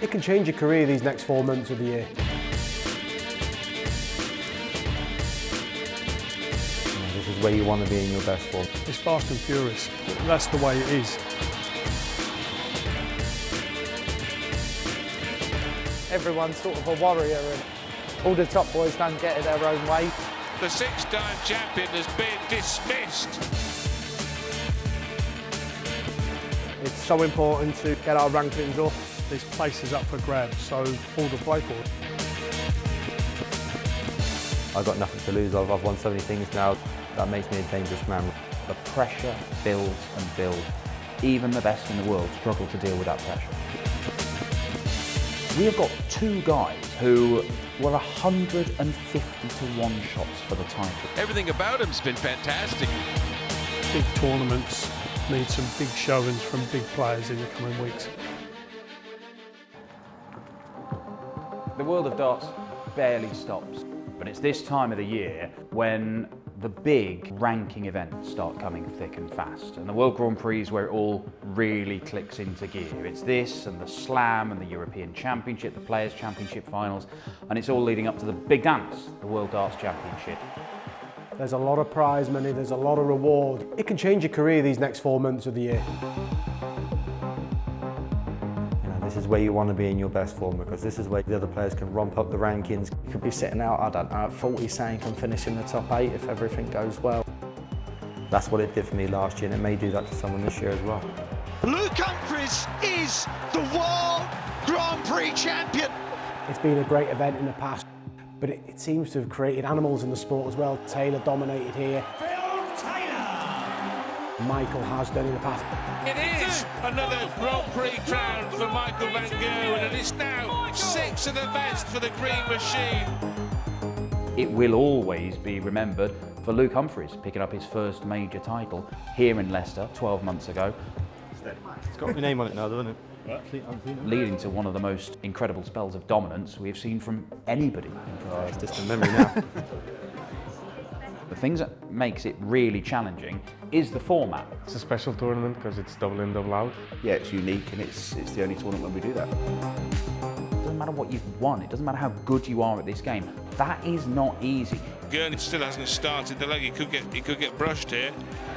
It can change your career these next 4 months of the year. This is where you want to be in your best form. It's fast and furious. That's the way it is. Everyone's sort of a warrior and all the top boys don't get it their own way. The six-time champion has been dismissed. It's so important to get our rankings up. This place is up for grabs, so all to play for. I've got nothing to lose. I've won so many things now. That makes me a dangerous man. The pressure builds and builds. Even the best in the world struggle to deal with that pressure. We have got two guys who were 150 to 1 shots for the title. Everything about him's been fantastic. Big tournaments need some big showings from big players in the coming weeks. The world of darts barely stops, but it's this time of the year when the big ranking events start coming thick and fast, and the World Grand Prix is where it all really clicks into gear. It's this and the Slam and the European Championship, the Players' Championship finals, and it's all leading up to the big dance, the World Darts Championship. There's a lot of prize money, there's a lot of reward. It can change your career these next 4 months of the year. This is where you want to be in your best form, because this is where the other players can romp up the rankings. You could be sitting out, I don't know, at 40 saying can finish in the top 8 if everything goes well. That's what it did for me last year, and it may do that to someone this year as well. Luke Humphries is the World Grand Prix champion. It's been a great event in the past, but it seems to have created animals in the sport as well. Taylor dominated here. Michael has done in the past. It is another Grand Prix crown for Michael van Gerwen, and it's now 6 of the best for the Green Machine. It will always be remembered for Luke Humphries picking up his first major title here in Leicester 12 months ago. It's got my name on it now, doesn't it? Leading to one of the most incredible spells of dominance we've seen from anybody. It's just a memory now. The things that makes it really challenging is the format. It's a special tournament because it's double in, double out. Yeah, it's unique, and it's the only tournament when we do that. It doesn't matter what you've won, it doesn't matter how good you are at this game. That is not easy. Gurney still hasn't started the leg. He could get brushed here.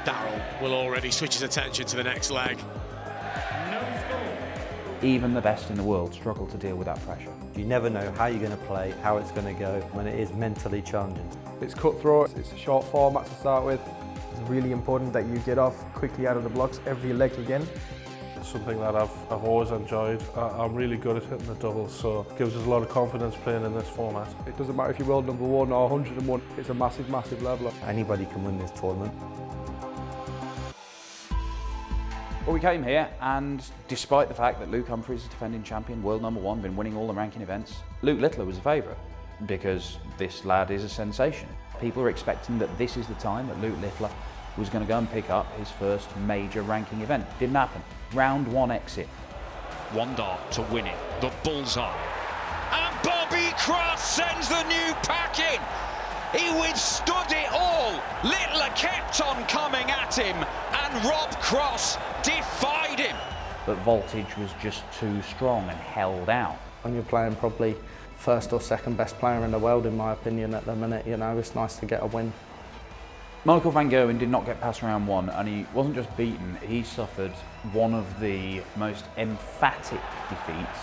Darryl will already switch his attention to the next leg. Even the best in the world struggle to deal with that pressure. You never know how you're going to play, how it's going to go, when it is mentally challenging. It's cutthroat, it's a short format to start with. It's really important that you get off quickly out of the blocks every leg again. It's something that I've always enjoyed. I'm really good at hitting the doubles, so it gives us a lot of confidence playing in this format. It doesn't matter if you're world number 1 or 101, it's a massive, massive leveler. Anybody can win this tournament. Well, we came here, and despite the fact that Luke Humphries is defending champion, world number 1, been winning all the ranking events, Luke Littler was a favourite because this lad is a sensation. People are expecting that this is the time that Luke Littler was going to go and pick up his first major ranking event. Didn't happen. Round 1 exit. One dart to win it. The bullseye. And Bobby Cross sends the new pack in. He withstood it all. Littler kept on coming at him, and Rob Cross defied him. But voltage was just too strong and held out. When you're playing probably first or second best player in the world, in my opinion, at the minute, you know, it's nice to get a win. Michael van Gerwen did not get past round 1, and he wasn't just beaten, he suffered one of the most emphatic defeats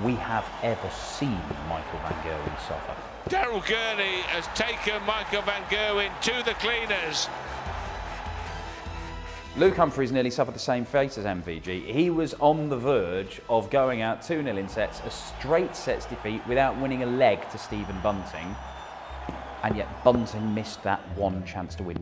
we have ever seen Michael van Gerwen suffer. Darryl Gurney has taken Michael van Gerwen to the cleaners. Luke Humphries nearly suffered the same fate as MVG. He was on the verge of going out 2-0 in sets, a straight sets defeat without winning a leg to Stephen Bunting. And yet Bunting missed that one chance to win.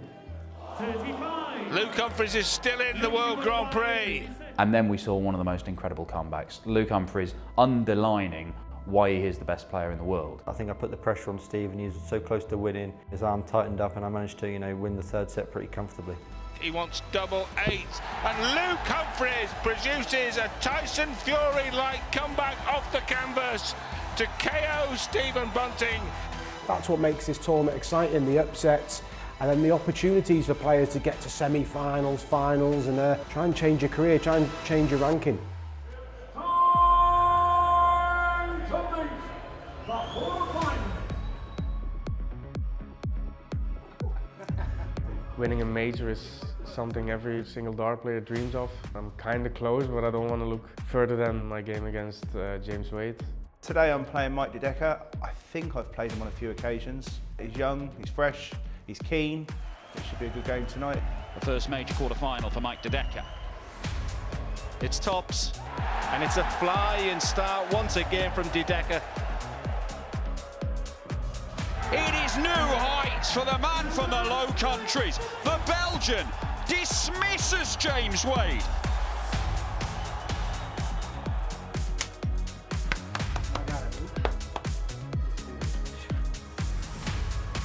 35. Luke Humphries is still in the World Grand Prix. And then we saw one of the most incredible comebacks. Luke Humphries underlining why he is the best player in the world. I think I put the pressure on Steve, and he was so close to winning. His arm tightened up, and I managed to, win the third set pretty comfortably. He wants double 8, and Luke Humphries produces a Tyson Fury-like comeback off the canvas to KO Stephen Bunting. That's what makes this tournament exciting, the upsets, and then the opportunities for players to get to semi-finals, finals, and try and change your career, try and change your ranking. Winning a major is something every single dart player dreams of. I'm kind of close, but I don't want to look further than my game against James Wade. Today I'm playing Mike Dedeker. I think I've played him on a few occasions. He's young, he's fresh, he's keen. It should be a good game tonight. The first major quarter-final for Mike Dedeker. It's tops, and it's a flying start once again from Dedeker. It is new heights for the man from the Low Countries. The Belgian dismisses James Wade.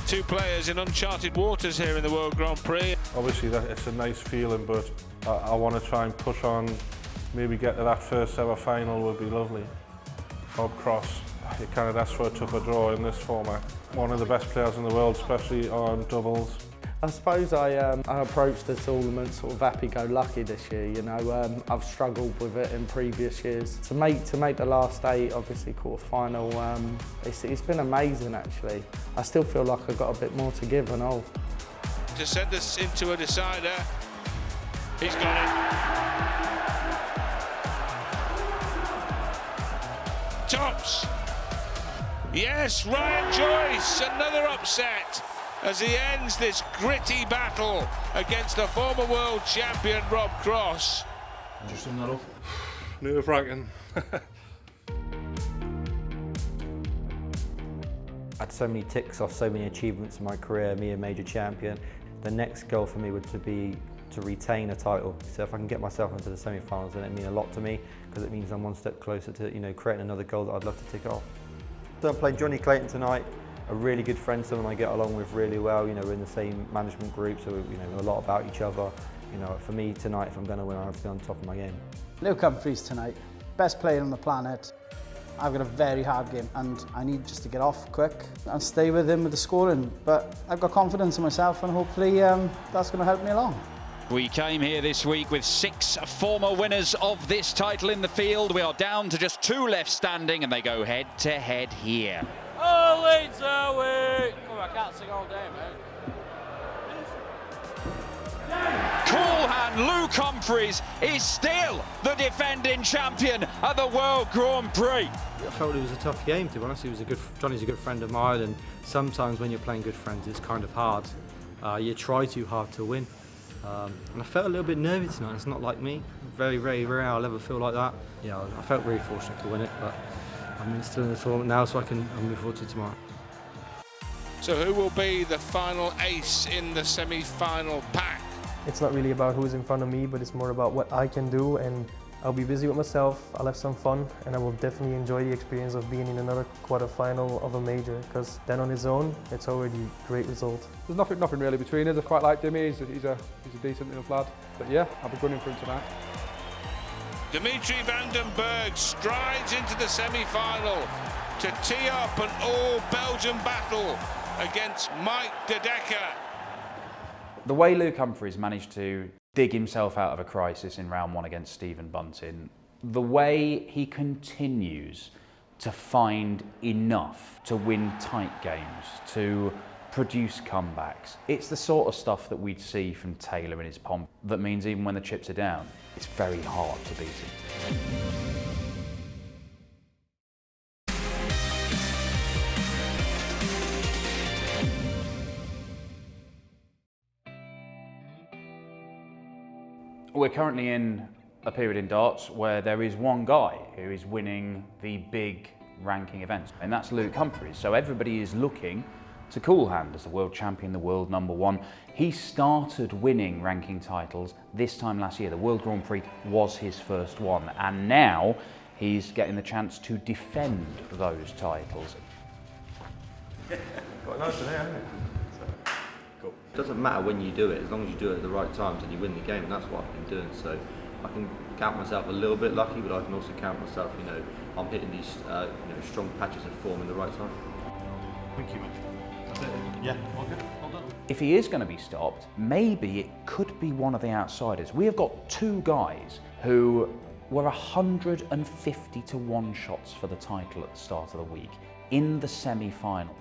Two players in uncharted waters here in the World Grand Prix. Obviously it's a nice feeling, but I want to try and push on, maybe get to that first ever final would be lovely. Rob Cross, you kind of asked for a tougher draw in this format. One of the best players in the world, especially on doubles. I suppose I approached the tournament sort of happy-go-lucky this year. You know, I've struggled with it in previous years. To make the last 8, obviously quarter-final, it's been amazing actually. I still feel like I've got a bit more to give and all. To send us into a decider, he's got it. Tops. Yes, Ryan Joyce, another upset as he ends this gritty battle against the former world champion Rob Cross. Just sum that up. Nerve-wracking. I had so many ticks off, so many achievements in my career, me a major champion. The next goal for me would be to retain a title. So if I can get myself into the semi-finals, then it means a lot to me, because it means I'm one step closer to creating another goal that I'd love to tick off. So I'm playing Johnny Clayton tonight, a really good friend, someone I get along with really well. We're in the same management group, so we know a lot about each other. For me tonight, if I'm going to win, I have to be on top of my game. Luke Humphries tonight, best player on the planet. I've got a very hard game and I need just to get off quick and stay with him with the scoring. But I've got confidence in myself and hopefully that's going to help me along. We came here this week with 6 former winners of this title in the field. We are down to just 2 left standing and they go head to head here. Oh, Leeds are we? Oh, I can't sing all day, mate. Cool hand Luke Humphries is still the defending champion at the World Grand Prix. I felt it was a tough game, to be honest. Johnny's a good friend of mine, and sometimes when you're playing good friends, it's kind of hard. You try too hard to win. And I felt a little bit nervy tonight. It's not like me. Very, very rare I'll ever feel like that. Yeah, I felt really fortunate to win it, but I'm still in the tournament now, so I'll move forward to tomorrow. So who will be the final ace in the semi-final pack? It's not really about who's in front of me, but it's more about what I can do, and I'll be busy with myself, I'll have some fun, and I will definitely enjoy the experience of being in another quarter-final of a major, because then on his own, it's already a great result. There's nothing really between us. I quite like Dimmy, he's a decent enough lad. But yeah, I'll be gunning for him tonight. Dimitri van den Berg strides into the semi-final to tee up an all-Belgian battle against Mike Dedeker. The way Luke Humphries managed to dig himself out of a crisis in round 1 against Stephen Bunting, the way he continues to find enough to win tight games, to produce comebacks, it's the sort of stuff that we'd see from Taylor in his pomp that means even when the chips are down, it's very hard to beat him. We're currently in a period in darts where there is one guy who is winning the big ranking events, and that's Luke Humphries. So everybody is looking to Cool Hand as the world champion, the world #1. He started winning ranking titles this time last year. The World Grand Prix was his first one, and now he's getting the chance to defend those titles. Quite nice today, hasn't it? Cool. It doesn't matter when you do it, as long as you do it at the right times and you win the game, and that's what I've been doing. So I can count myself a little bit lucky, but I can also count myself, I'm hitting these strong patches of form in the right time. Thank you, mate. That's it. Yeah, all good. Well done. If he is going to be stopped, maybe it could be one of the outsiders. We have got 2 guys who were 150 to 1 shots for the title at the start of the week in the semi-final.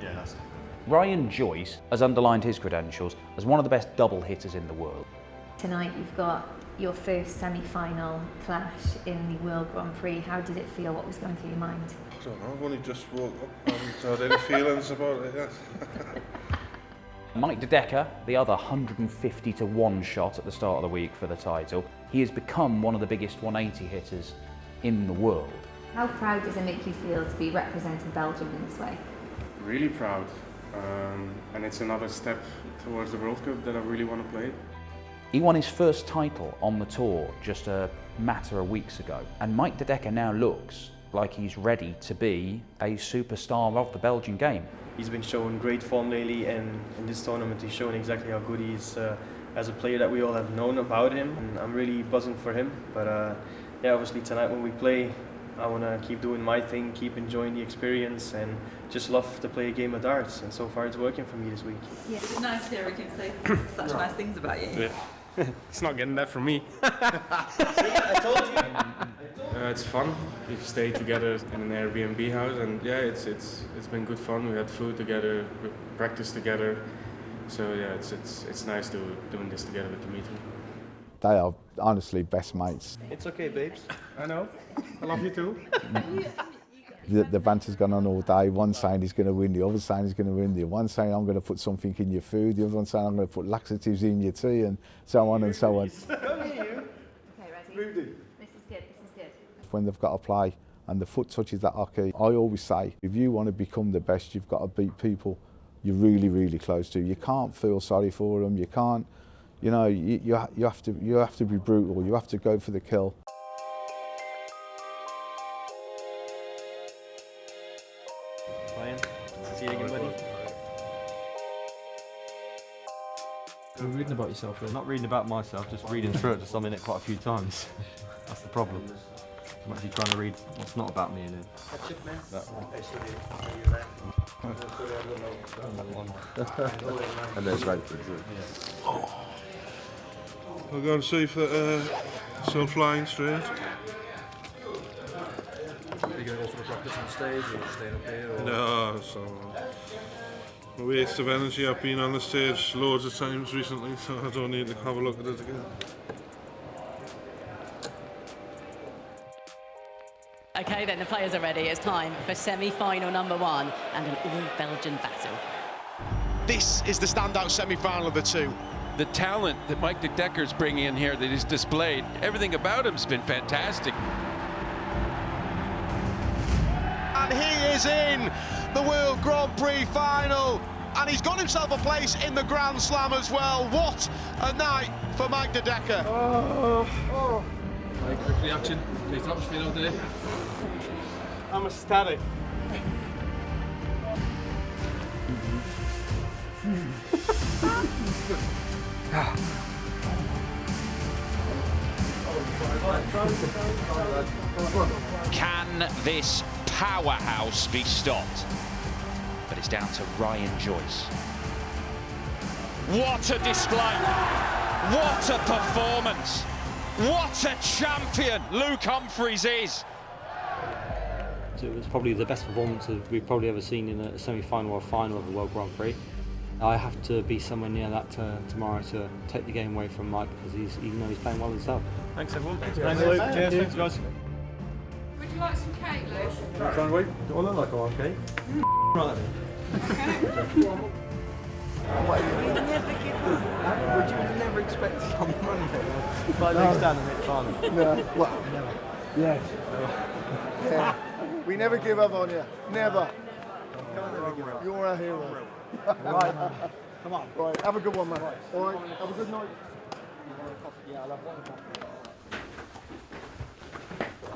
Yeah, that's it. Ryan Joyce has underlined his credentials as one of the best double hitters in the world. Tonight you've got your first semi-final clash in the World Grand Prix. How did it feel? What was going through your mind? I don't know, I've only just woke up. I haven't had any feelings about it yet. Mike De Decker, the other 150-to-1 shot at the start of the week for the title, he has become one of the biggest 180 hitters in the world. How proud does it make you feel to be representing Belgium in this way? Really proud. And it's another step towards the World Cup that I really want to play. He won his first title on the tour just a matter of weeks ago, and Mike De Decker now looks like he's ready to be a superstar of the Belgian game. He's been showing great form lately, and in this tournament he's showing exactly how good he is as a player that we all have known about him, and I'm really buzzing for him. But yeah, obviously tonight when we play, I want to keep doing my thing, keep enjoying the experience, and just love to play a game of darts, and so far it's working for me this week. Yeah, it's nice to hear we can say such nice things about you. Yeah. It's not getting that from me. I told you. It's fun. We've stayed together in an Airbnb house, and yeah, it's been good fun. We had food together, we practiced together. So yeah, it's nice doing this together with Dimitri. They are honestly best mates. It's okay, babes. I know. I love you too. The banter's gone on all day. One saying he's going to win, the other saying he's going to win, the one saying I'm going to put something in your food, the other one saying I'm going to put laxatives in your tea, and so on and so on. Okay, ready? This is good, this is good. When they've got to play and the foot touches that hockey, I always say, if you want to become the best, you've got to beat people you're really, really close to. You can't feel sorry for them. You can't, you know, you have to be brutal. You have to go for the kill. Ryan, see you again, buddy. You're reading about yourself, really. Not reading about myself, just reading through it, just I'm in it quite a few times. That's the problem. I'm actually trying to read what's not about me in it. That's it, man. That one. And there's right. Oh. We're going to see if still flying straight. Are you going to go for the practice on stage or staying up here? Or? No, so a waste of energy. I've been on the stage loads of times recently, so I don't need to have a look at it again. Okay, then the players are ready. It's time for semi-final number 1 and an all-Belgian battle. This is the standout semi-final of the two. The talent that Mike De Decker's bringing in here that he's displayed, everything about him's been fantastic. And he is in the World Grand Prix final, and he's got himself a place in the Grand Slam as well. What a night for Mike De Decker. Very quick reaction. Great atmosphere out there. I'm ecstatic. Can this powerhouse be stopped? But it's down to Ryan Joyce. What a display! What a performance! What a champion Luke Humphries is! It was probably the best performance we've probably ever seen in a semi-final or a final of the World Grand Prix. I have to be somewhere near that tomorrow to take the game away from Mike because he's playing well himself. Thanks everyone. Thanks, Luke. Cheers, thanks guys. Would you like some cake, Luke? Try and wait. Do I look like I'm okay? Right then. Would you never expect some Monday? Like next time and it's fun. No. What? Never. Yes. Yeah. We never give up on you. Never. You're a hero. Right, man. Come on. Right, have a good one, man. All right, have a good night. Yeah, I'll have one.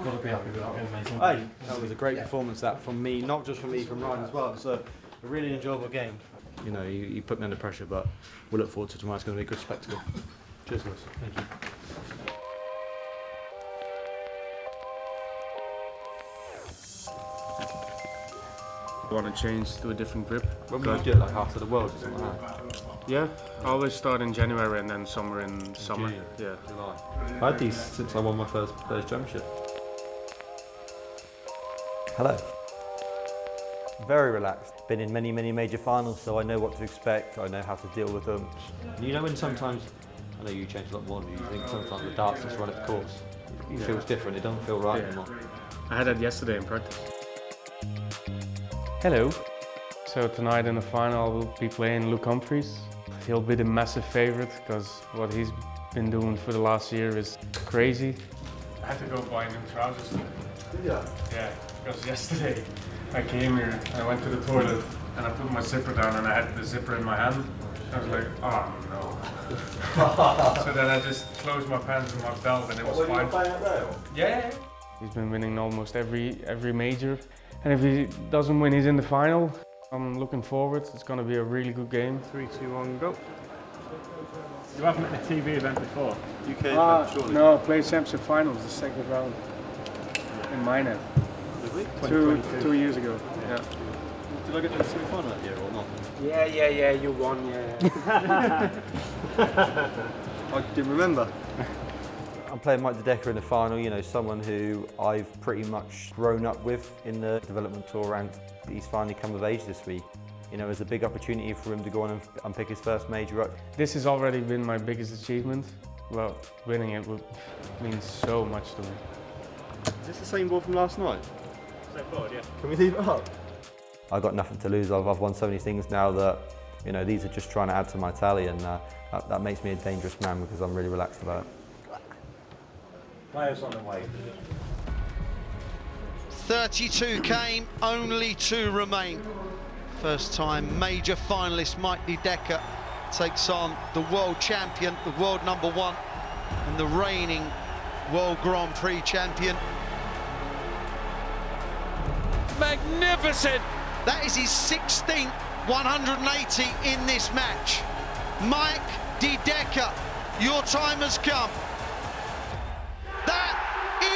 Got to be happy with that one, amazing. Hey, that was a great performance, that, from me, not just from me, from Ryan as well. It's a really enjoyable game. You know, you put me under pressure, but we look forward to tomorrow. It's going to be a good spectacle. Cheers, guys. Thank you. I want to change to a different grip. When will you do it, like after the World or something like that? Yeah, I always start in January and then summer in summer. June, Yeah. July. I had these since I won my first championship. Hello. Very relaxed. Been in many major finals, so I know what to expect. I know how to deal with them. You know when sometimes, I know you change a lot more than you think sometimes the darts just run its course. It feels different, it doesn't feel right anymore. I had that yesterday in practice. Hello. So tonight in the final I will be playing Luke Humphries. He'll be the massive favourite because what he's been doing for the last year is crazy. I had to go buy new trousers. Yeah. Yeah, because yesterday I came here, I went to the toilet and I put my zipper down and I had the zipper in my hand. I was like, oh no. So then I just closed my pants and my belt and it was fine. Yeah. He's been winning almost every major. And if he doesn't win, he's in the final. I'm looking forward. It's going to be a really good game. 3, 2, 1, go. You haven't met the TV event before? UK event, surely? No, played Championship Finals, the second round in Minet. Did we? 2 years ago. Yeah. Did I get to the semi-final that year or not? Yeah, you won, yeah. I didn't remember. I'm playing Mike De Decker in the final, you know, someone who I've pretty much grown up with in the development tour, and he's finally come of age this week. You know, it's a big opportunity for him to go on and pick his first major up. This has already been my biggest achievement. Well, winning it would mean so much to me. Is this the same ball from last night? Same board, yeah. Can we leave it up? I've got nothing to lose. I've won so many things now that, you know, these are just trying to add to my tally, and that makes me a dangerous man because I'm really relaxed about it. Players on the way. 32 came, only 2 remain. First time major finalist Mike De Decker takes on the world champion, the world #1, and the reigning World Grand Prix champion. Magnificent! That is his 16th 180 in this match. Mike De Decker, your time has come. That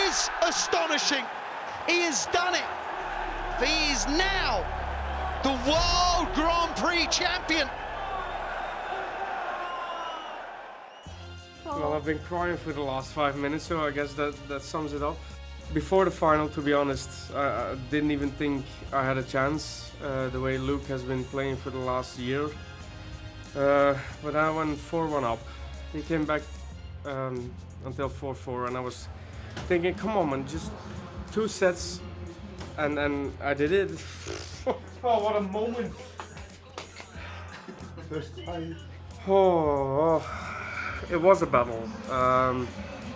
is astonishing. He has done it. He is now the World Grand Prix champion. Well, I've been crying for the last 5 minutes, so I guess that sums it up. Before the final, to be honest, I didn't even think I had a chance, the way Luke has been playing for the last year. But I went 4-1 up. He came back until 4-4, and I was thinking, come on man, just 2 sets, and I did it. Oh, what a moment. Oh, it was a battle.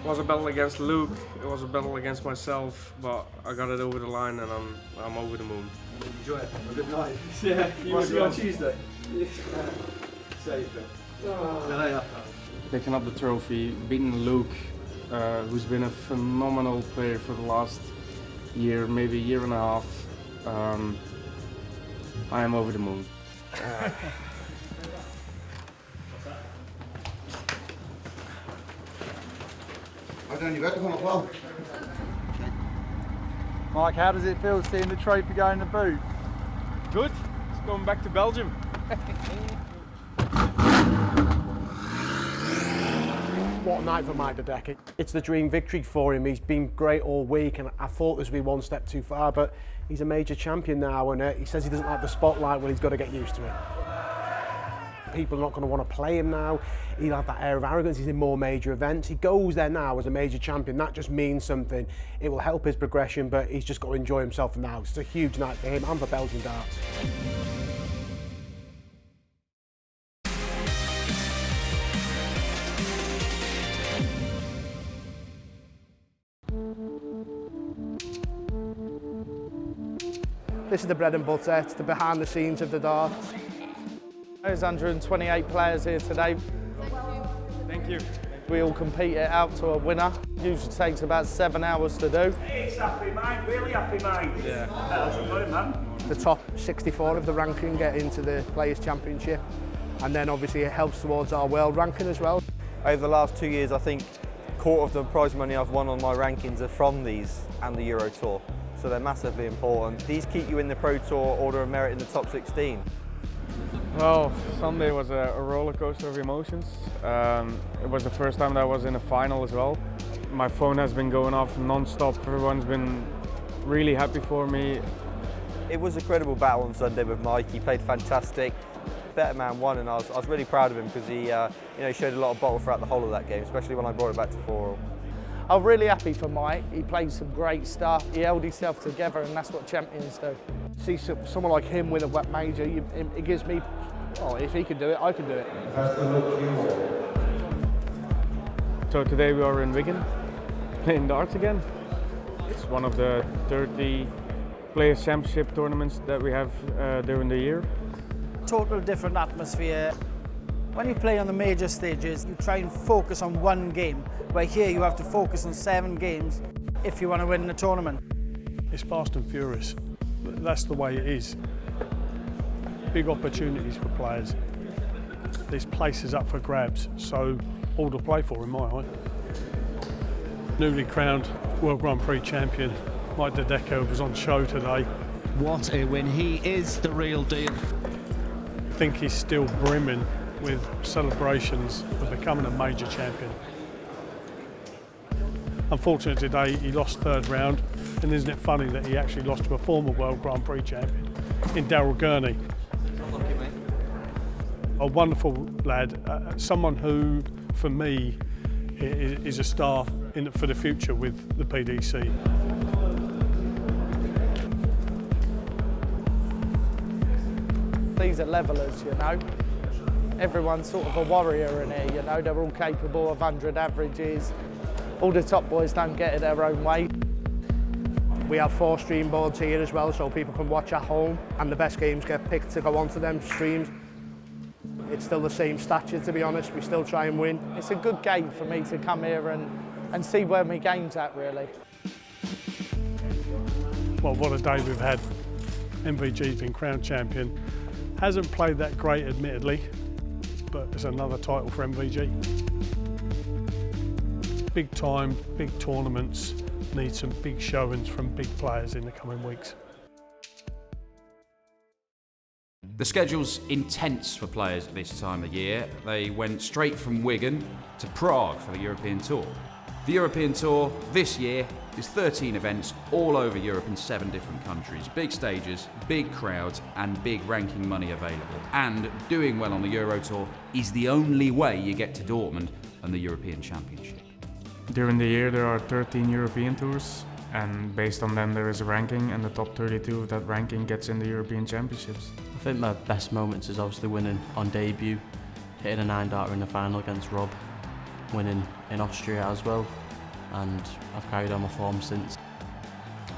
It was a battle against Luke, it was a battle against myself, but I got it over the line and I'm over the moon. Enjoy it. Have a good night. Yeah, you will see you on Tuesday. Safe. Picking up the trophy, beating Luke, who's been a phenomenal player for the last year, maybe a year and a half. I am over the moon. Mike, how does it feel seeing the trophy go in the boot? Good. It's going back to Belgium. What a night for Mike De Decker. It's the dream victory for him. He's been great all week, and I thought this would be one step too far, but he's a major champion now, and he says he doesn't like the spotlight. Well, he's got to get used to it. People are not going to want to play him now. He'll have that air of arrogance. He's in more major events. He goes there now as a major champion. That just means something. It will help his progression, but he's just got to enjoy himself now. It's a huge night for him and for Belgian darts. This is the bread and butter, it's the behind the scenes of the darts. There's 128 players here today. Thank you. We all compete it out to a winner. Usually takes about 7 hours to do. It's happy mind, really happy mind. Yeah. That's good, man. The top 64 of the ranking get into the Players' Championship, and then obviously it helps towards our world ranking as well. Over the last 2 years, I think a quarter of the prize money I've won on my rankings are from these and the Euro Tour, so they're massively important. These keep you in the Pro Tour Order of Merit in the top 16. Well, Sunday was a roller coaster of emotions. It was the first time that I was in a final as well. My phone has been going off non-stop. Everyone's been really happy for me. It was a credible battle on Sunday with Mike. He played fantastic. Better man won, and I was really proud of him because he showed a lot of bottle throughout the whole of that game, especially when I brought it back to 4-4. I'm really happy for Mike. He played some great stuff. He held himself together, and that's what champions do. See someone like him win a wet major, it gives me, oh, if he can do it, I can do it. So today we are in Wigan, playing darts again. It's one of the 30 Players' Championship tournaments that we have during the year. Total different atmosphere. When you play on the major stages, you try and focus on one game, where here you have to focus on 7 games if you want to win the tournament. It's fast and furious. That's the way it is. Big opportunities for players. There's places up for grabs, so all to play for in my eye. Newly crowned World Grand Prix champion Mike De Decker was on show today. What a win. He is the real deal. I think he's still brimming with celebrations for becoming a major champion. Unfortunately today he lost 3rd round, and isn't it funny that he actually lost to a former World Grand Prix champion in Daryl Gurney. Lucky, mate. A wonderful lad, someone who for me is a star for the future with the PDC. These are levellers, you know. Everyone's sort of a warrior in here, you know. They're all capable of 100 averages. All the top boys don't get it their own way. We have 4 stream boards here as well, so people can watch at home, and the best games get picked to go onto them streams. It's still the same stature, to be honest. We still try and win. It's a good game for me to come here and see where my game's at, really. Well, what a day we've had. MVG's been crowned champion. Hasn't played that great, admittedly, but it's another title for MVG. Big time, big tournaments, need some big showings from big players in the coming weeks. The schedule's intense for players at this time of year. They went straight from Wigan to Prague for the European Tour. The European Tour this year is 13 events all over Europe in 7 different countries. Big stages, big crowds, and big ranking money available. And doing well on the Euro Tour is the only way you get to Dortmund and the European Championship. During the year there are 13 European tours, and based on them there is a ranking, and the top 32 of that ranking gets in the European Championships. I think my best moments is obviously winning on debut, hitting a 9-darter in the final against Rob, winning in Austria as well, and I've carried on my form since.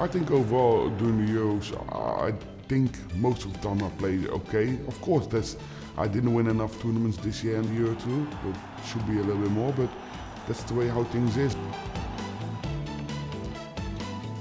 I think overall during the Euros, I think most of the time I played okay. Of course, I didn't win enough tournaments this year in the Euro Tour, but should be a little bit more, but that's the way how things is.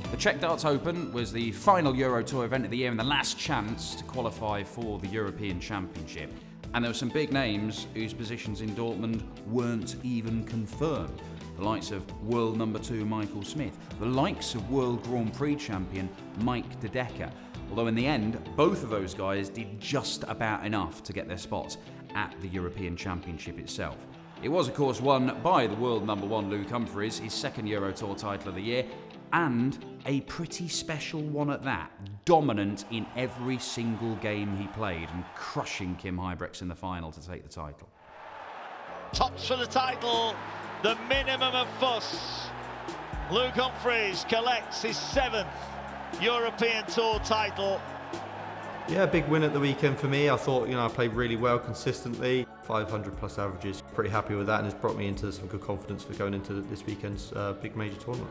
The Czech Darts Open was the final Euro Tour event of the year and the last chance to qualify for the European Championship. And there were some big names whose positions in Dortmund weren't even confirmed. The likes of world number 2 Michael Smith, the likes of World Grand Prix champion Mike De Decker. Although in the end, both of those guys did just about enough to get their spots at the European Championship itself. It was, of course, won by the world number 1 Luke Humphries, his 2nd Euro Tour title of the year, and a pretty special one at that. Dominant in every single game he played and crushing Kim Huybrechts in the final to take the title. Tops for the title, the minimum of fuss. Luke Humphries collects his 7th European Tour title. Yeah, big win at the weekend for me. I thought, I played really well consistently. 500 plus averages. Pretty happy with that, and it's brought me into some good confidence for going into this weekend's big major tournament.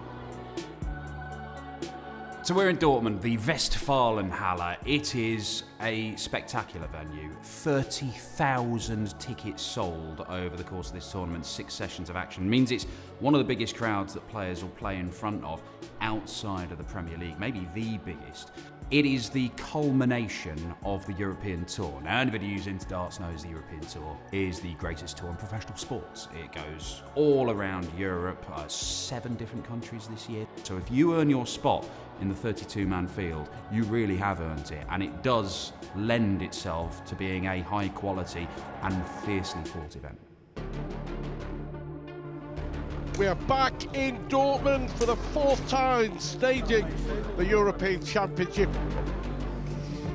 So we're in Dortmund, the Westfalenhalle. It is a spectacular venue. 30,000 tickets sold over the course of this tournament. 6 sessions of action. Means it's one of the biggest crowds that players will play in front of outside of the Premier League, maybe the biggest. It is the culmination of the European Tour. Now, anybody who's into darts knows the European Tour is the greatest tour in professional sports. It goes all around Europe, 7 different countries this year. So if you earn your spot in the 32-man field, you really have earned it, and it does lend itself to being a high-quality and fiercely fought event. We are back in Dortmund for the 4th time staging the European Championship.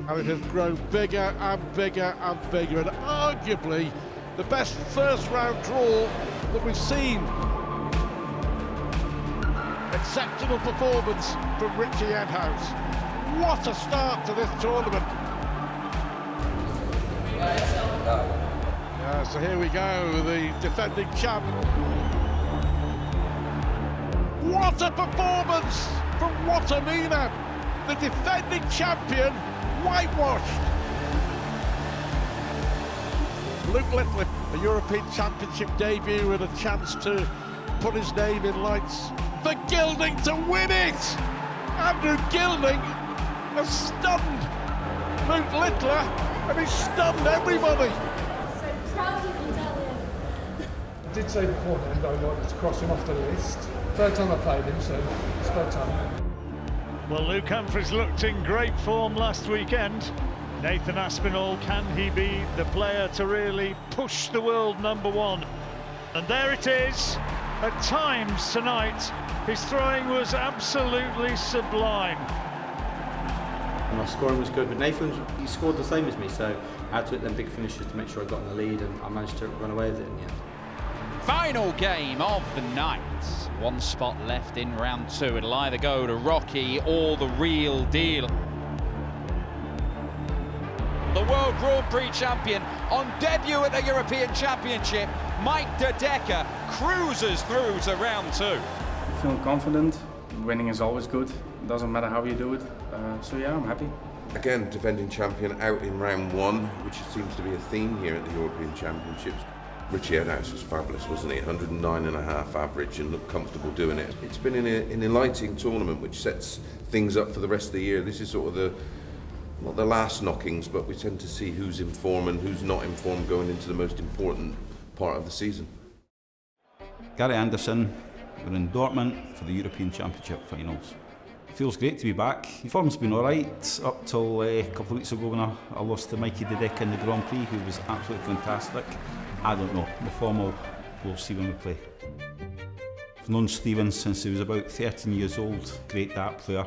And it has grown bigger and bigger and bigger, and arguably the best first round draw that we've seen. Exceptional performance from Richie Edhouse. What a start to this tournament. Yeah, so here we go, the defending champ. What a performance from Watamina, the defending champion, whitewashed. Luke Little, a European Championship debut and a chance to put his name in lights for Gilding to win it. Andrew Gilding has stunned Luke Littler, and he's stunned everybody. So proud of you, darling. I did say beforehand I wanted to cross him off the list. Third time I played him, so it's third time. Well, Luke Humphries looked in great form last weekend. Nathan Aspinall, can he be the player to really push the world #1? And there it is. At times tonight, his throwing was absolutely sublime. My scoring was good, but Nathan, he scored the same as me, so I had to hit them big finishes to make sure I got in the lead, and I managed to run away with it in the end. Final game of the night. One spot left in round 2. It'll either go to Rocky or the real deal. The World Grand Prix champion on debut at the European Championship, Mike De Decker cruises through to round 2. I feel confident. Winning is always good. It doesn't matter how you do it. So yeah, I'm happy. Again, defending champion out in round 1, which seems to be a theme here at the European Championships. Richie Edhouse was fabulous, wasn't he? 109.5 average and looked comfortable doing it. It's been an enlightening tournament which sets things up for the rest of the year. This is sort of not the last knockings, but we tend to see who's in form and who's not in form going into the most important part of the season. Gary Anderson, we're in Dortmund for the European Championship finals. It feels great to be back. Form's been alright up till a couple of weeks ago when I lost to Mikey De Decker in the Grand Prix, who was absolutely fantastic. I don't know, the form we'll see when we play. I've known Stephen since he was about 13 years old, great dart player,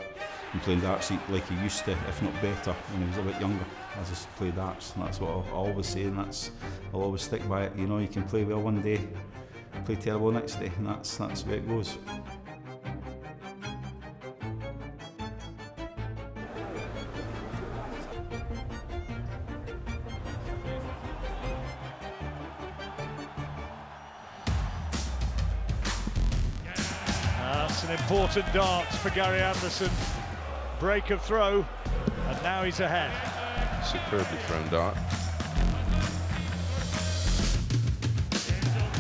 and playing darts like he used to, if not better, when he was a bit younger. I just play darts, and that's what I always say, and I'll always stick by it. You know, you can play well one day, play terrible the next day, and that's the way it goes. That's an important dart for Gary Anderson. Break of throw, and now he's ahead. Superbly thrown dart.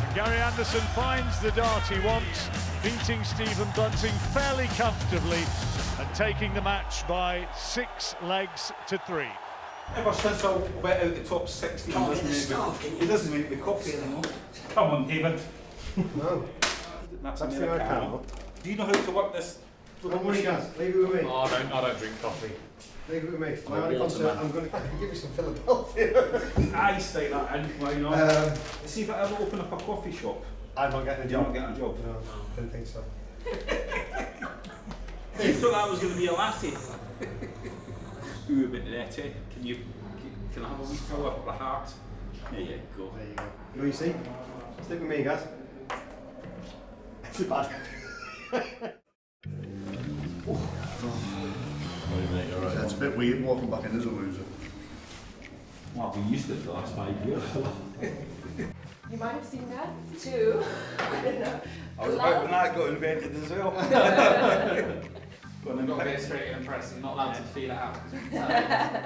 And Gary Anderson finds the dart he wants, beating Stephen Bunting fairly comfortably and taking the match by 6 legs to 3. Ever since I went out the top 16, he doesn't make the cups anymore. Come on, David. No. That's the I can. Do you know how to work this? Leave it with me. Oh, I don't drink coffee. Leave it with me. I'm going to give you some Philadelphia. I stay that in, why not? See if I ever open up a coffee shop. I'm not getting a job. You're not getting a job? No, didn't think so. You thought that was going to be a latte? Ooh, a bit netty. Can I have a wee fill up the heart? There you go. There you go. You know you see? Stick with me, guys. It's bad. Yeah, it's a bit weird walking back in as a loser. Well, I've been used to it for the last 5 years. You might have seen that too. I don't know. I was about when I got invented as well. Go on then. You've got to get straight and impress. You're not allowed to feel it out.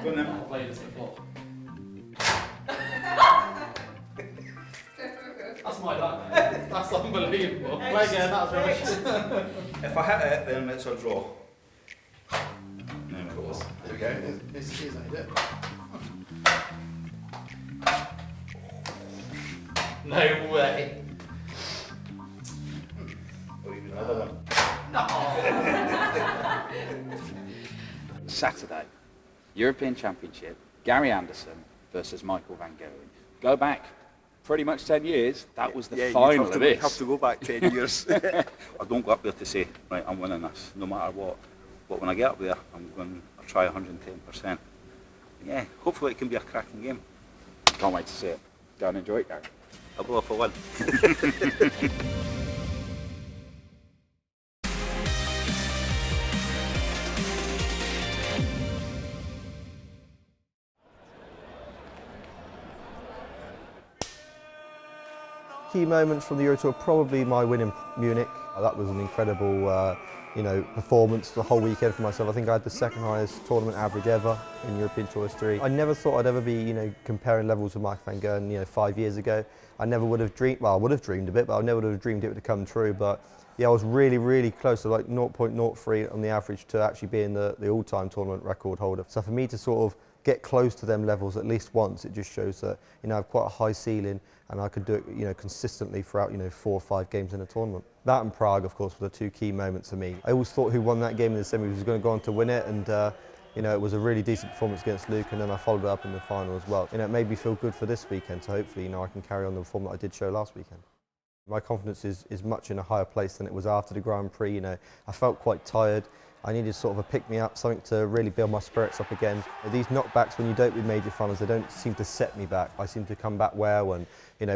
Go on then. I'll play this at floor. That's my luck. That's unbelievable. Play again, that's rubbish. If I hit it, then it's a draw. No, of course. There we go. This is how you do it. No way. Or even another one. Saturday, European Championship, Gary Anderson versus Michael van Gerwen. Go back pretty much 10 years, that was the final of this. You have to go back 10 years. I don't go up there to say, right, I'm winning this, no matter what. But when I get up there, I'm going to try 110%. yeah, hopefully it can be a cracking game. Can't wait to see it. Go and enjoy it, Gary. I'll go for one. Key moments from the Euro Tour, probably my win in Munich. That was an incredible performance the whole weekend for myself. I think I had the second highest tournament average ever in European Tour history. I never thought I'd ever be comparing levels with Michael van Gerwen 5 years ago. I never would have dreamed, well I would have dreamed a bit, but I never would have dreamed it would have come true. But yeah, I was really, really close to like 0.03 on the average to actually being the all-time tournament record holder. So for me to sort of get close to them levels at least once, it just shows that I have quite a high ceiling and I could do it consistently throughout 4 or 5 games in a tournament. That and Prague, of course, were the 2 key moments for me. I always thought who won that game in the semis was going to go on to win it, and it was a really decent performance against Luke, and then I followed it up in the final as well. It made me feel good for this weekend, so hopefully I can carry on the form that I did show last weekend. My confidence is much in a higher place than it was after the Grand Prix. I felt quite tired. I needed sort of a pick-me-up, something to really build my spirits up again. These knockbacks, when you don't win major finals, they don't seem to set me back. I seem to come back well and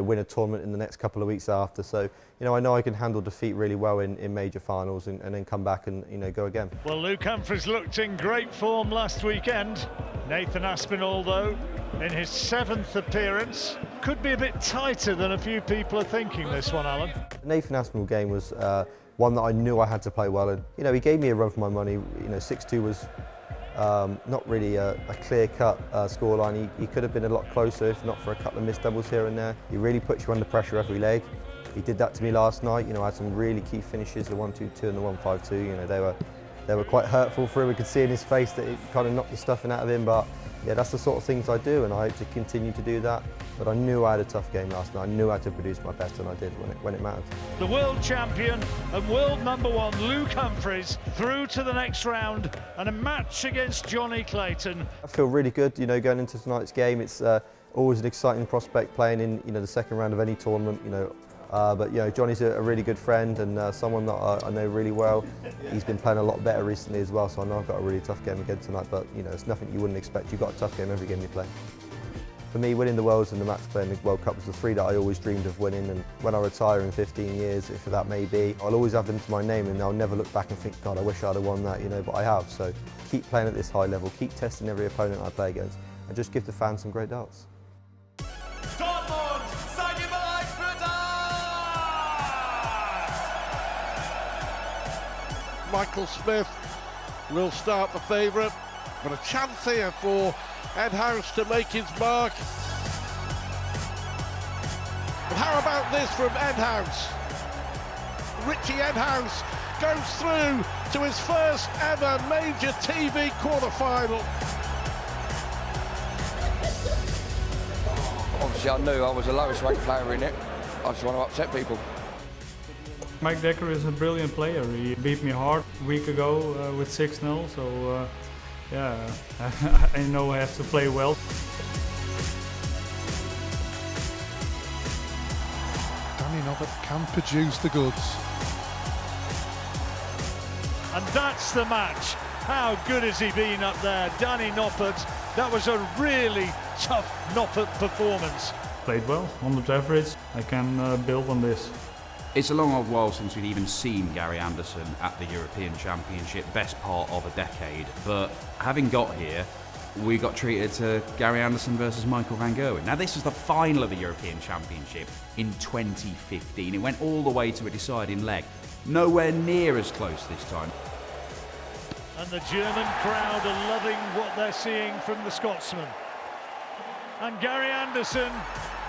win a tournament in the next couple of weeks after. So I know I can handle defeat really well in major finals and then come back and go again. Well, Luke Humphries looked in great form last weekend. Nathan Aspinall, though, in his 7th appearance, could be a bit tighter than a few people are thinking this one, Alan. The Nathan Aspinall game was one that I knew I had to play well, and he gave me a run for my money. 6-2 was not really a clear-cut scoreline. He could have been a lot closer if not for a couple of missed doubles here and there. He really puts you under pressure every leg. He did that to me last night. I had some really key finishes, the 1-2-2 and the 1-5-2. They were quite hurtful for him. We could see in his face that it kind of knocked the stuffing out of him, but yeah, that's the sort of things I do, and I hope to continue to do that. But I knew I had a tough game last night. I knew I had to produce my best, and I did when it mattered. The world champion and world #1 Luke Humphries through to the next round and a match against Johnny Clayton. I feel really good, going into tonight's game. It's always an exciting prospect playing in the second round of any tournament. But Johnny's a really good friend and someone that I know really well. He's been playing a lot better recently as well, so I know I've got a really tough game again tonight. But it's nothing you wouldn't expect. You've got a tough game every game you play. For me, winning the Worlds and the match play in the World Cup was the 3 that I always dreamed of winning, and when I retire in 15 years, if that may be, I'll always have them to my name and I'll never look back and think, God, I wish I'd have won that, but I have. So keep playing at this high level, keep testing every opponent I play against, and just give the fans some great darts. Michael Smith will start the favourite, but a chance here for Ed House to make his mark. But how about this from Ed House? Richie Ed House goes through to his first ever major TV quarter-final. Obviously I knew I was the lowest ranked player in it. I just want to upset people. Mike Decker is a brilliant player. He beat me hard a week ago with 6-0, so yeah, I know I have to play well. Danny Noppert can produce the goods. And that's the match. How good has he been up there, Danny Noppert? That was a really tough Noppert performance. Played well, 100 average. I can build on this. It's a long old while since we've even seen Gary Anderson at the European Championship, best part of a decade. But having got here, we got treated to Gary Anderson versus Michael van Gerwen. Now this was the final of the European Championship in 2015. It went all the way to a deciding leg. Nowhere near as close this time. And the German crowd are loving what they're seeing from the Scotsman. And Gary Anderson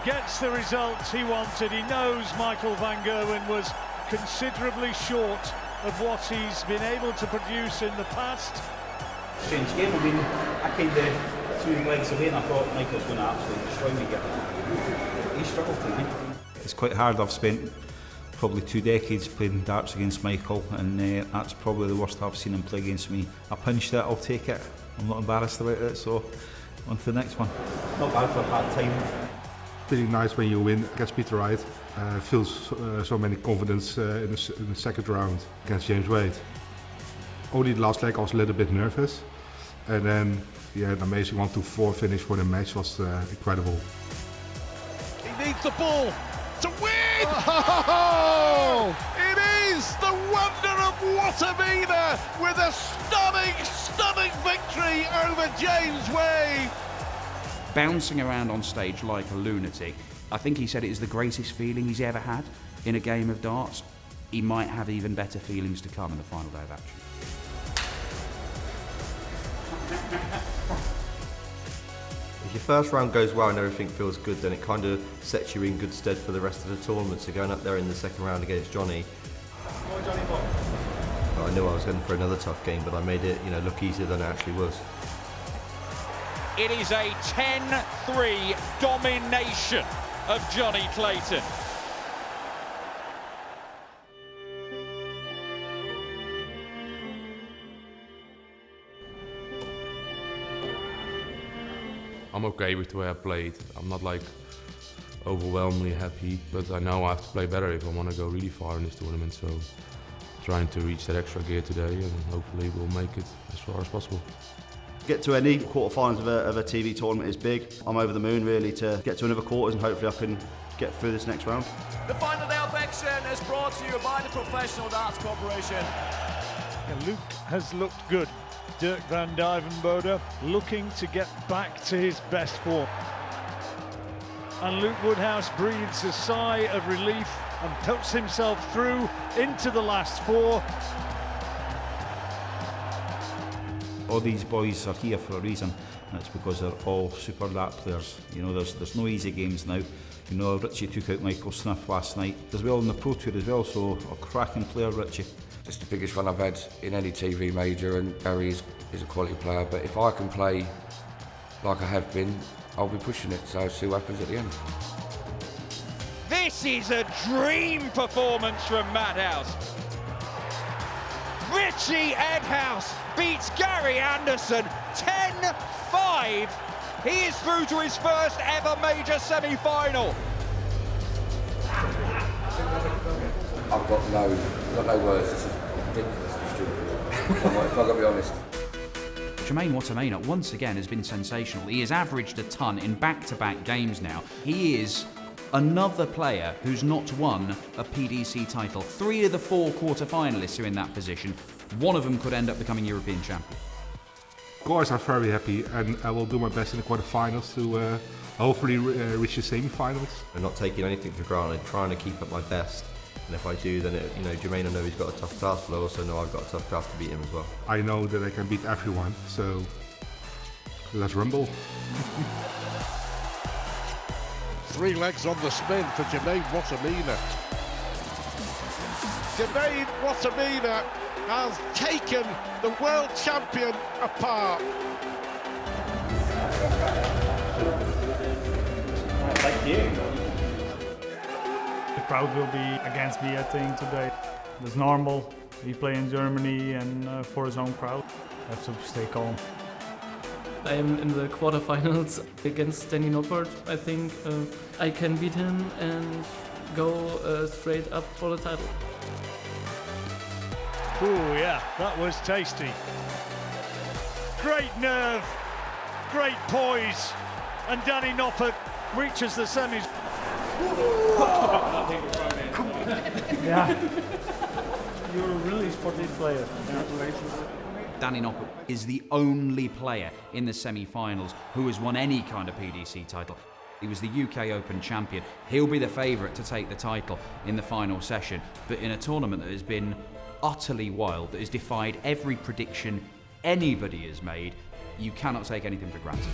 gets the results he wanted. He knows Michael van Gerwen was considerably short of what he's been able to produce in the past. Strange game. I kind of threw legs away and I thought Michael's going to absolutely destroy me again. He struggled to me. It's quite hard. I've spent probably 2 decades playing darts against Michael, and that's probably the worst I've seen him play against me. I pinched it, I'll take it. I'm not embarrassed about it, so on to the next one. Not bad for a bad time. Really nice when you win against Peter Wright. Feels so many confidence in the second round against James Wade. Only the last leg I was a little bit nervous, and then He had an amazing 1-2-4 finish for the match, was incredible. He needs the ball to win! Oh, it is the wonder of Watavina with a stunning victory over James Wade. Bouncing around on stage like a lunatic. I think he said it is the greatest feeling he's ever had in a game of darts. He might have even better feelings to come in the final day of action. If your first round goes well and everything feels good, then it kind of sets you in good stead for the rest of the tournament. So going up there in the second round against Johnny, I knew I was going for another tough game, but I made it, look easier than it actually was. It is a 10-3 domination of Johnny Clayton. I'm okay with the way I played. I'm not like overwhelmingly happy, but I know I have to play better if I want to go really far in this tournament. So trying to reach that extra gear today, and hopefully we'll make it as far as possible. Get to any quarterfinals of a TV tournament is big. I'm over the moon really to get to another quarters, and hopefully I can get through this next round. The final day of action is brought to you by the Professional Darts Corporation. Yeah, Luke has looked good. Dirk van Dijvenbode looking to get back to his best form. And Luke Woodhouse breathes a sigh of relief and puts himself through into the last four. All these boys are here for a reason, and it's because they're all super dart players. There's no easy games now. Richie took out Michael Smith last night as well in the Pro Tour as well, so a cracking player, Richie. It's the biggest run I've had in any TV major, and Barry is a quality player, but if I can play like I have been, I'll be pushing it, so see what happens at the end. This is a dream performance from Madhouse. Richie Edhouse beats Gary Anderson 10-5. He is through to his first ever major semi-final. I've got no words. This is ridiculous and stupid. If I've got to be honest. Jermaine Watavina once again has been sensational. He has averaged a ton in back-to-back games now. He is another player who's not won a PDC title. 3 of the 4 quarter-finalists are in that position. One of them could end up becoming European champion. Of course, I'm very happy, and I will do my best in the quarterfinals to hopefully reach the semi-finals. I'm not taking anything for granted, trying to keep up my best. And if I do, then Jermaine, I know he's got a tough task, but I also know I've got a tough task to beat him as well. I know that I can beat everyone, so let's rumble. 3 legs on the spin for Jermaine Watavina. Jermaine Watavina has taken the world champion apart. Thank you. The crowd will be against me, I think, today. That's normal. We play in Germany and for his own crowd. I have to stay calm. I am in the quarterfinals against Danny Noppert. I think I can beat him and go straight up for the title. Ooh, yeah, that was tasty. Great nerve, great poise, and Danny Noppert reaches the semis. Yeah, you're a really sporty player. Congratulations. Danny Noppert is the only player in the semi-finals who has won any kind of PDC title. He was the UK Open champion. He'll be the favourite to take the title in the final session, but in a tournament that has been utterly wild, that has defied every prediction anybody has made, you cannot take anything for granted.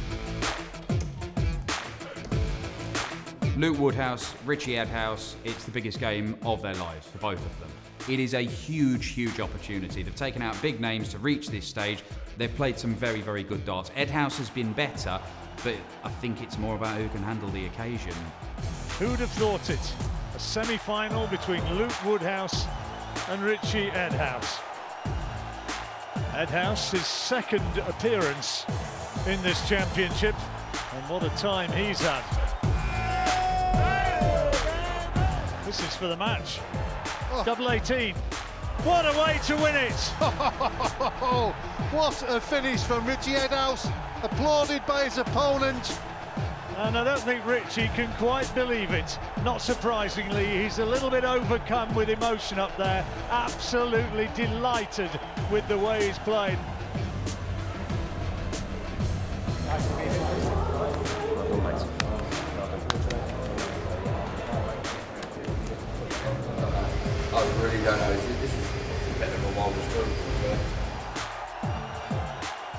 Luke Woodhouse, Richie Edhouse, it's the biggest game of their lives for both of them. It is a huge, huge opportunity. They've taken out big names to reach this stage. They've played some very, very good darts. Edhouse has been better, but I think it's more about who can handle the occasion. Who'd have thought it? A semi-final between Luke Woodhouse and Richie Edhouse. Edhouse's second appearance in this championship, and what a time he's had. This is for the match. Double 18. What a way to win it! What a finish from Richie Edhouse. applauded by his opponent. And I don't think Richie can quite believe it. Not surprisingly, he's a little bit overcome with emotion up there. Absolutely delighted with the way he's played. I really don't know. This is a bit of a wild story, to be fair.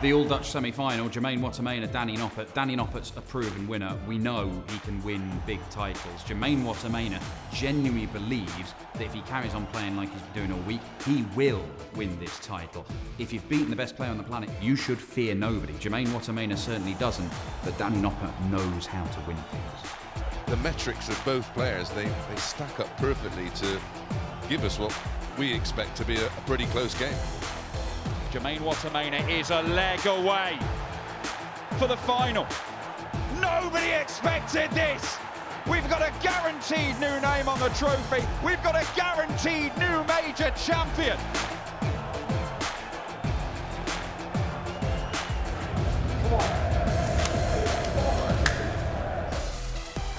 The All-Dutch semi-final, Jermaine Wattermain, Danny Noppert. Danny Noppert's a proven winner. We know he can win big titles. Jermaine Wattermain genuinely believes that if he carries on playing like he's been doing all week, he will win this title. If you've beaten the best player on the planet, you should fear nobody. Jermaine Wattermain certainly doesn't, but Danny Noppert knows how to win things. The metrics of both players, they stack up perfectly to give us what we expect to be a pretty close game. Jermaine Wattermain is a leg away for the final. Nobody expected this. We've got a guaranteed new name on the trophy. We've got a guaranteed new major champion.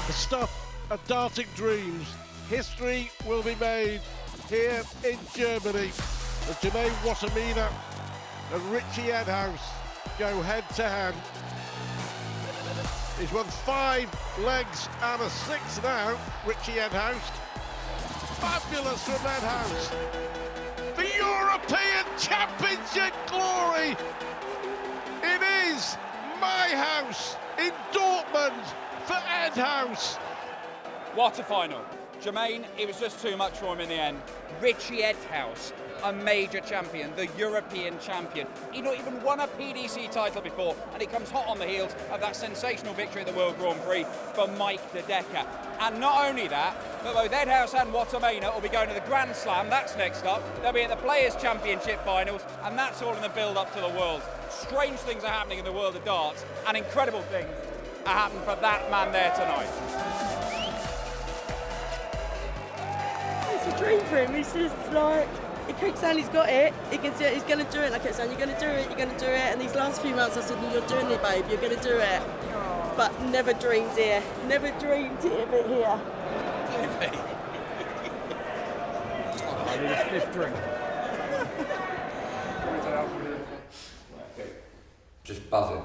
The stuff of darting dreams. History will be made here in Germany as Jermaine Wattermain and Richie Edhouse go head to hand. He's won 5 legs and a 6 now, Richie Edhouse. Fabulous from Edhouse. The European Championship glory. It is my house in Dortmund for Edhouse. What a final. Jermaine, it was just too much for him in the end. Richie Edhouse, a major champion, the European champion. He'd not even won a PDC title before, and he comes hot on the heels of that sensational victory at the World Grand Prix for Mike De Decker. And not only that, but both Edhouse and Wattermain will be going to the Grand Slam, that's next up. They'll be at the Players' Championship finals, and that's all in the build-up to the World. Strange things are happening in the world of darts, and incredible things are happening for that man there tonight. It's a dream for him. He's just like, he keeps saying he's got it, he can do it, he's going to do it. And I kept saying, you're going to do it, you're going to do it. And these last few months I said, you're doing it, babe, you're going to do it. But never dreamed here, never dreamed it a bit here. I need a 5th drink. Just buzzing.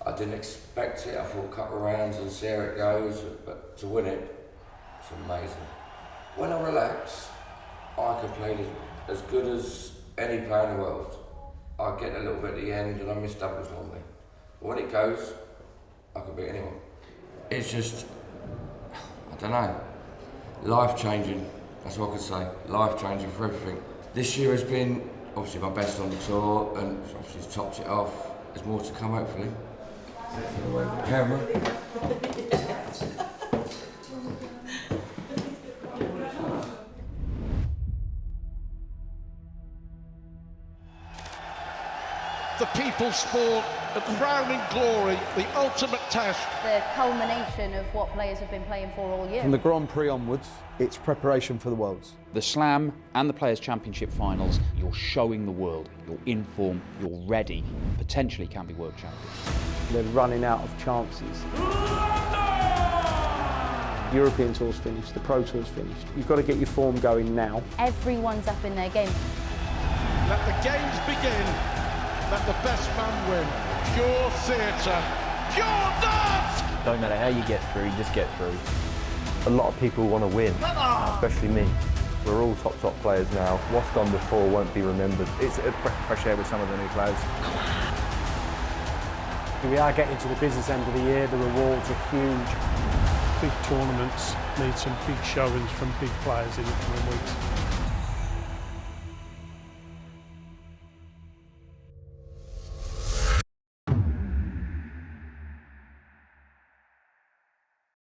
I didn't expect it. I thought a couple of rounds and see how it goes, but to win it, it's amazing. When I relax, I can play as good as any player in the world. I get a little bit at the end and I miss doubles normally. But when it goes, I can beat anyone. It's just, I don't know, life-changing. That's what I can say. Life-changing for everything. This year has been obviously my best on the tour, and obviously it's topped it off. There's more to come, hopefully. Camera. The people's sport, the crowning glory, the ultimate test. The culmination of what players have been playing for all year. From the Grand Prix onwards, it's preparation for the Worlds. The Slam and the Players' Championship finals, you're showing the world, you're in form, you're ready, potentially can be world champions. They're running out of chances. European Tour's finished, the Pro Tour's finished. You've got to get your form going now. Everyone's up in their game. Let the games begin. Let the best man win. Pure theatre. Pure dance! Don't matter how you get through, you just get through. A lot of people want to win, especially me. We're all top players now. What's gone before won't be remembered. It's a breath of fresh air with some of the new players. We are getting to the business end of the year. The rewards are huge. Big tournaments need some big showings from big players in the coming weeks.